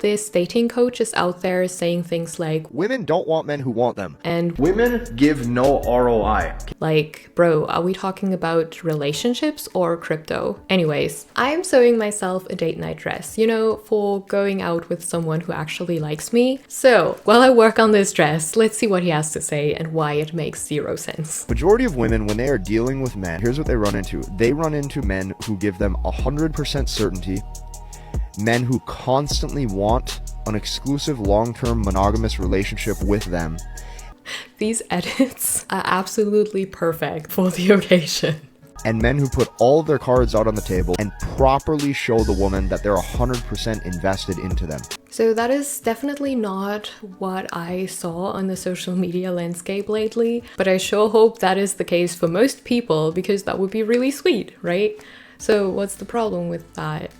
This dating coach is out there saying things like, women don't want men who want them. And women give no ROI. Like, bro, are we talking about relationships or crypto? Anyways, I'm sewing myself a date night dress, you know, for going out with someone who actually likes me. So, while I work on this dress, let's see what he has to say and why it makes zero sense. Majority of women, when they are dealing with men, here's what they run into. They run into men who give them 100% certainty, men who constantly want an exclusive long-term monogamous relationship with them. These edits are absolutely perfect for the occasion. And men who put all of their cards out on the table and properly show the woman that they're 100% invested into them. So that is definitely not what I saw on the social media landscape lately, but I sure hope that is the case for most people because that would be really sweet, right? So what's the problem with that?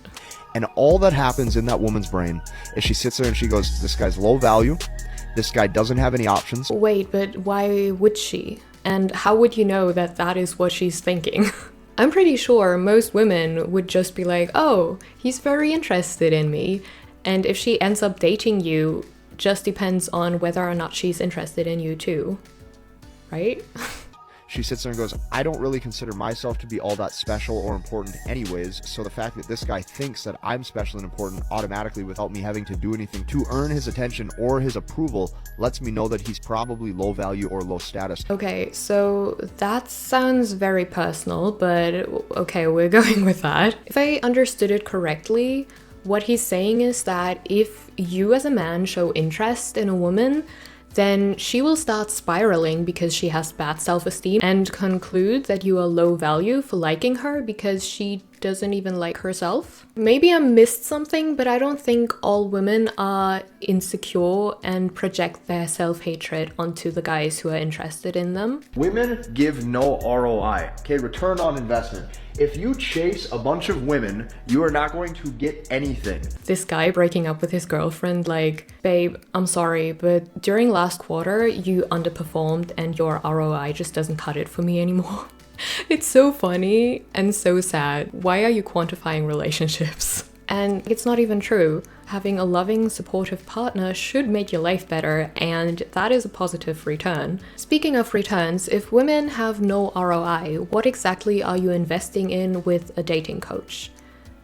And all that happens in that woman's brain is she sits there and she goes, this guy's low value, this guy doesn't have any options. Wait, but why would she? And how would you know that that is what she's thinking? I'm pretty sure most women would just be like, oh, he's very interested in me. And if she ends up dating you, just depends on whether or not she's interested in you too, right? She sits there and goes, I don't really consider myself to be all that special or important anyways, so the fact that this guy thinks that I'm special and important automatically without me having to do anything to earn his attention or his approval lets me know that he's probably low value or low status. Okay, so that sounds very personal, but okay, we're going with that. If I understood it correctly, what he's saying is that if you as a man show interest in a woman, then she will start spiraling because she has bad self-esteem and conclude that you are low value for liking her because she doesn't even like herself. Maybe I missed something, but I don't think all women are insecure and project their self-hatred onto the guys who are interested in them. Women give no ROI, okay, return on investment. If you chase a bunch of women, you are not going to get anything. This guy breaking up with his girlfriend, like, babe, I'm sorry, but during last quarter, you underperformed and your ROI just doesn't cut it for me anymore. It's so funny and so sad. Why are you quantifying relationships? And it's not even true. Having a loving, supportive partner should make your life better, and that is a positive return. Speaking of returns, if women have no ROI, what exactly are you investing in with a dating coach?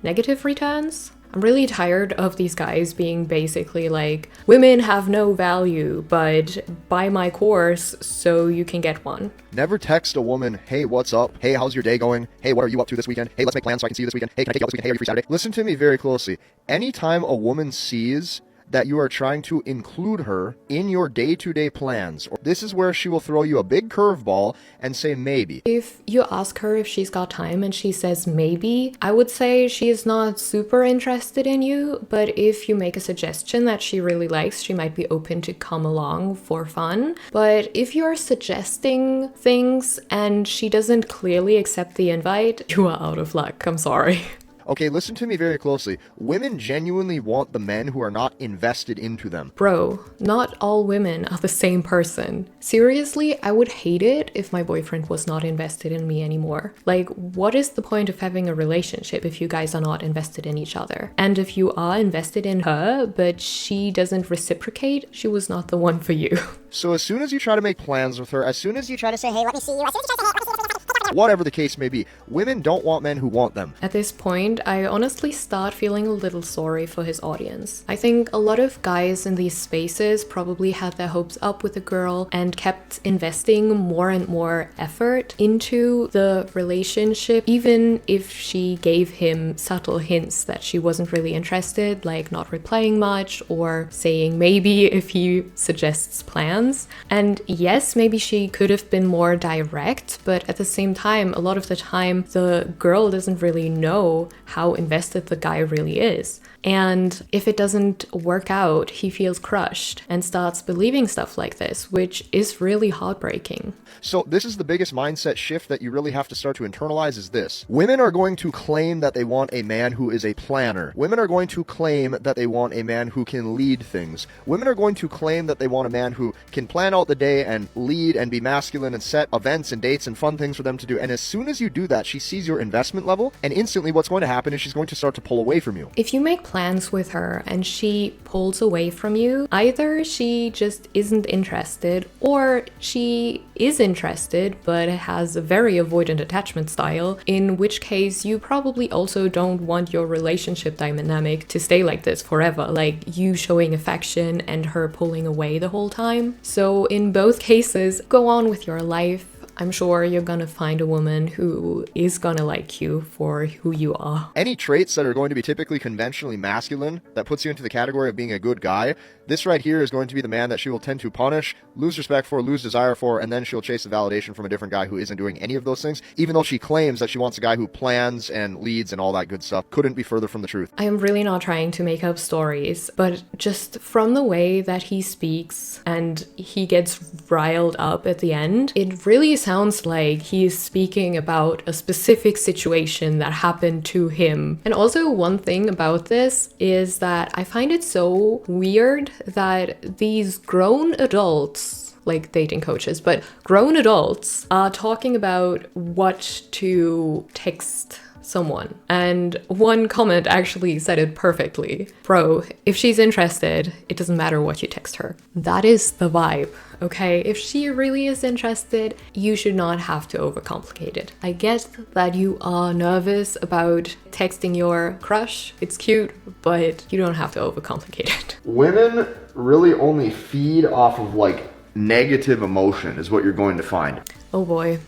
Negative returns? I'm really tired of these guys being basically like, women have no value, but buy my course so you can get one. Never text a woman, hey, what's up? Hey, how's your day going? Hey, what are you up to this weekend? Hey, let's make plans so I can see you this weekend. Hey, can I take you out this weekend? Hey, are you free Saturday? Listen to me very closely. Anytime a woman sees that you are trying to include her in your day-to-day plans, this is where she will throw you a big curveball and say maybe. If you ask her if she's got time and she says maybe, I would say she is not super interested in you, but if you make a suggestion that she really likes, she might be open to come along for fun. But if you're suggesting things and she doesn't clearly accept the invite, you are out of luck. I'm sorry. Okay, listen to me very closely. Women genuinely want the men who are not invested into them. Bro, not all women are the same person. Seriously, I would hate it if my boyfriend was not invested in me anymore. Like, what is the point of having a relationship if you guys are not invested in each other? And if you are invested in her, but she doesn't reciprocate, she was not the one for you. So as soon as you try to make plans with her, as soon as you try to say, hey, Let me see you. As soon as you try to say, hey, let me see you. whatever the case may be, women don't want men who want them. At this point, I honestly start feeling a little sorry for his audience. I think a lot of guys in these spaces probably had their hopes up with a girl and kept investing more and more effort into the relationship, even if she gave him subtle hints that she wasn't really interested, like not replying much or saying maybe if he suggests plans. And yes, maybe she could have been more direct, but at the same time, a lot of the time, the girl doesn't really know how invested the guy really is. And if it doesn't work out, he feels crushed and starts believing stuff like this, which is really heartbreaking. So this is the biggest mindset shift that you really have to start to internalize is this. Women are going to claim that they want a man who is a planner. Women are going to claim that they want a man who can lead things. Women are going to claim that they want a man who can plan out the day and lead and be masculine and set events and dates and fun things for them to do. And as soon as you do that, she sees your investment level, and instantly what's going to happen is she's going to start to pull away from you. If you make plans plans with her and she pulls away from you, either she just isn't interested or she is interested but has a very avoidant attachment style, in which case you probably also don't want your relationship dynamic to stay like this forever, like you showing affection and her pulling away the whole time. So in both cases, go on with your life. I'm sure you're gonna find a woman who is gonna like you for who you are. Any traits that are going to be typically conventionally masculine that puts you into the category of being a good guy, this right here is going to be the man that she will tend to punish, lose respect for, lose desire for, and then she'll chase the validation from a different guy who isn't doing any of those things, even though she claims that she wants a guy who plans and leads and all that good stuff. Couldn't be further from the truth. I am really not trying to make up stories, but just from the way that he speaks and he gets riled up at the end, it really sounds like he is speaking about a specific situation that happened to him. And also one thing about this is that I find it so weird that these grown adults, like dating coaches, but grown adults are talking about what to text someone. And one comment actually said it perfectly. Bro, if she's interested, it doesn't matter what you text her. That is the vibe, okay? If she really is interested, you should not have to overcomplicate it. I get that you are nervous about texting your crush. It's cute, but you don't have to overcomplicate it. Women really only feed off of like negative emotion is what you're going to find. Oh boy.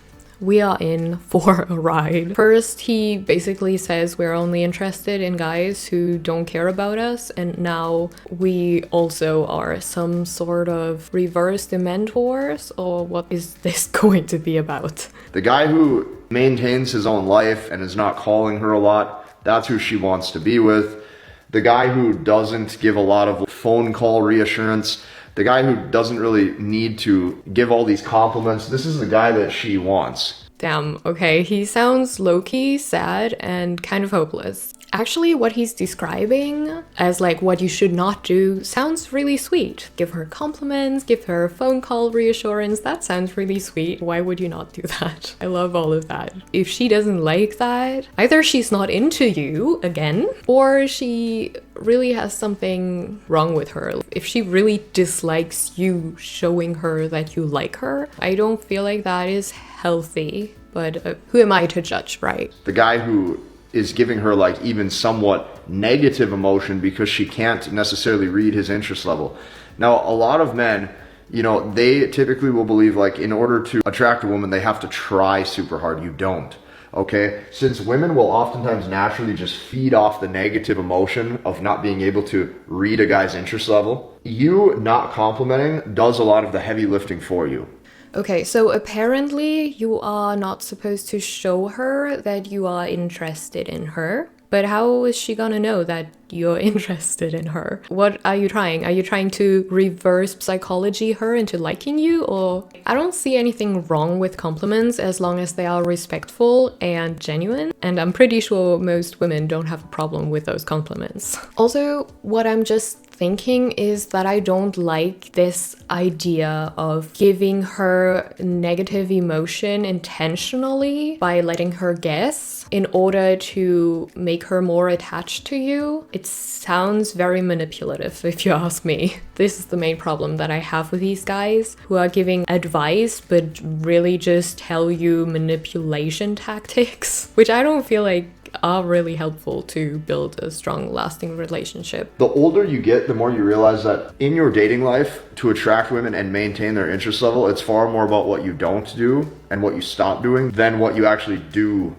We are in for a ride. First, he basically says we're only interested in guys who don't care about us, and now we also are some sort of reverse dementors, or what is this going to be about? The guy who maintains his own life and is not calling her a lot, that's who she wants to be with. The guy who doesn't give a lot of phone call reassurance, the guy who doesn't really need to give all these compliments, this is the guy that she wants. Damn, okay, he sounds low-key, sad, and kind of hopeless. Actually, what he's describing as like what you should not do sounds really sweet. Give her compliments, give her phone call reassurance, that sounds really sweet. Why would you not do that? I love all of that. If she doesn't like that, either she's not into you, again, or she really has something wrong with her. If she really dislikes you showing her that you like her, I don't feel like that is healthy, but who am I to judge, right? The guy who is giving her like even somewhat negative emotion because she can't necessarily read his interest level. Now, a lot of men, you know, they typically will believe like in order to attract a woman, they have to try super hard. You don't. Okay, since women will oftentimes naturally just feed off the negative emotion of not being able to read a guy's interest level, you not complimenting does a lot of the heavy lifting for you. Okay, so apparently you are not supposed to show her that you are interested in her. But how is she gonna know that you're interested in her? What are you trying? Are you trying to reverse psychology her into liking you? Or I don't see anything wrong with compliments as long as they are respectful and genuine. And I'm pretty sure most women don't have a problem with those compliments. Also, what I'm just thinking is that I don't like this idea of giving her negative emotion intentionally by letting her guess in order to make her more attached to you. It sounds very manipulative, if you ask me. This is the main problem that I have with these guys who are giving advice but really just tell you manipulation tactics, which I don't feel like are really helpful to build a strong, lasting relationship. The older you get, the more you realize that in your dating life, to attract women and maintain their interest level, it's far more about what you don't do and what you stop doing than what you actually do.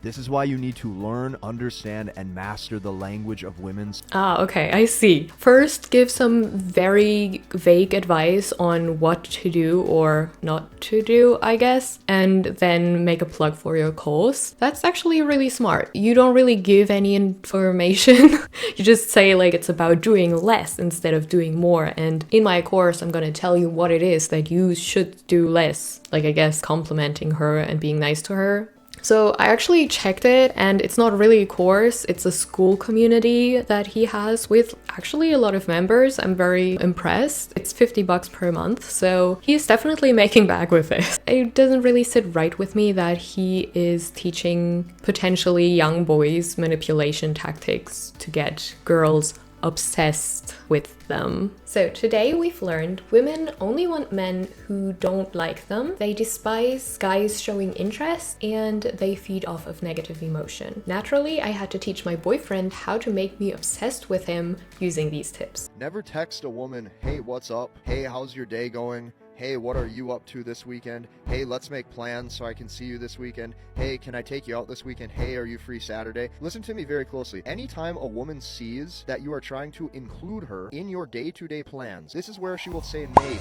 This is why you need to learn, understand, and master the language of women's. Okay, I see. First, give some very vague advice on what to do or not to do, I guess, and then make a plug for your course. That's actually really smart. You don't really give any information. You just say like it's about doing less instead of doing more. And in my course, I'm gonna tell you what it is that you should do less. Like, I guess, complimenting her and being nice to her. So I actually checked it, and it's not really a course, it's a school community that he has with actually a lot of members. I'm very impressed. It's $50 per month, so he's definitely making back with this. It doesn't really sit right with me that he is teaching potentially young boys manipulation tactics to get girls obsessed with them. So today we've learned women only want men who don't like them, they despise guys showing interest, and they feed off of negative emotion. Naturally, I had to teach my boyfriend how to make me obsessed with him using these tips. Never text a woman, hey, what's up? Hey, how's your day going? Hey, what are you up to this weekend? Hey, let's make plans so I can see you this weekend. Hey, can I take you out this weekend? Hey, are you free Saturday? Listen to me very closely. Anytime a woman sees that you are trying to include her in your day-to-day plans, this is where she will say maybe.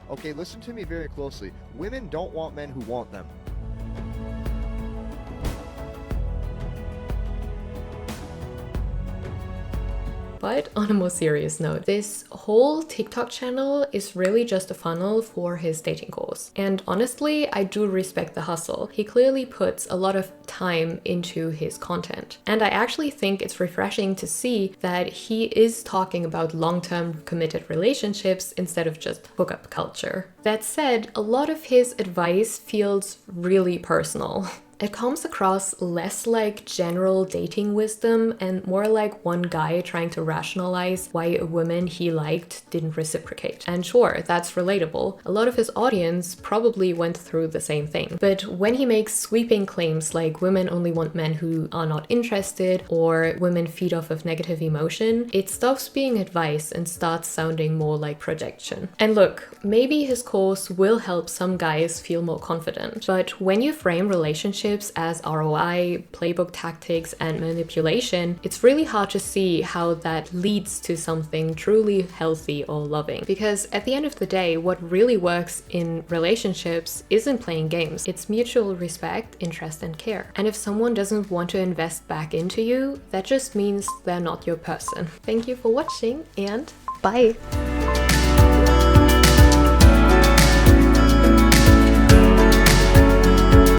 Okay, listen to me very closely. Women don't want men who want them. But on a more serious note, this whole TikTok channel is really just a funnel for his dating course. And honestly, I do respect the hustle. He clearly puts a lot of time into his content. And I actually think it's refreshing to see that he is talking about long-term committed relationships instead of just hookup culture. That said, a lot of his advice feels really personal. It comes across less like general dating wisdom and more like one guy trying to rationalize why a woman he liked didn't reciprocate. And sure, that's relatable. A lot of his audience probably went through the same thing. But when he makes sweeping claims like women only want men who are not interested or women feed off of negative emotion, it stops being advice and starts sounding more like projection. And look, maybe his course will help some guys feel more confident, but when you frame relationships as ROI, playbook tactics, and manipulation, it's really hard to see how that leads to something truly healthy or loving. Because at the end of the day, what really works in relationships isn't playing games. It's mutual respect, interest, and care. And if someone doesn't want to invest back into you, that just means they're not your person. Thank you for watching, and bye!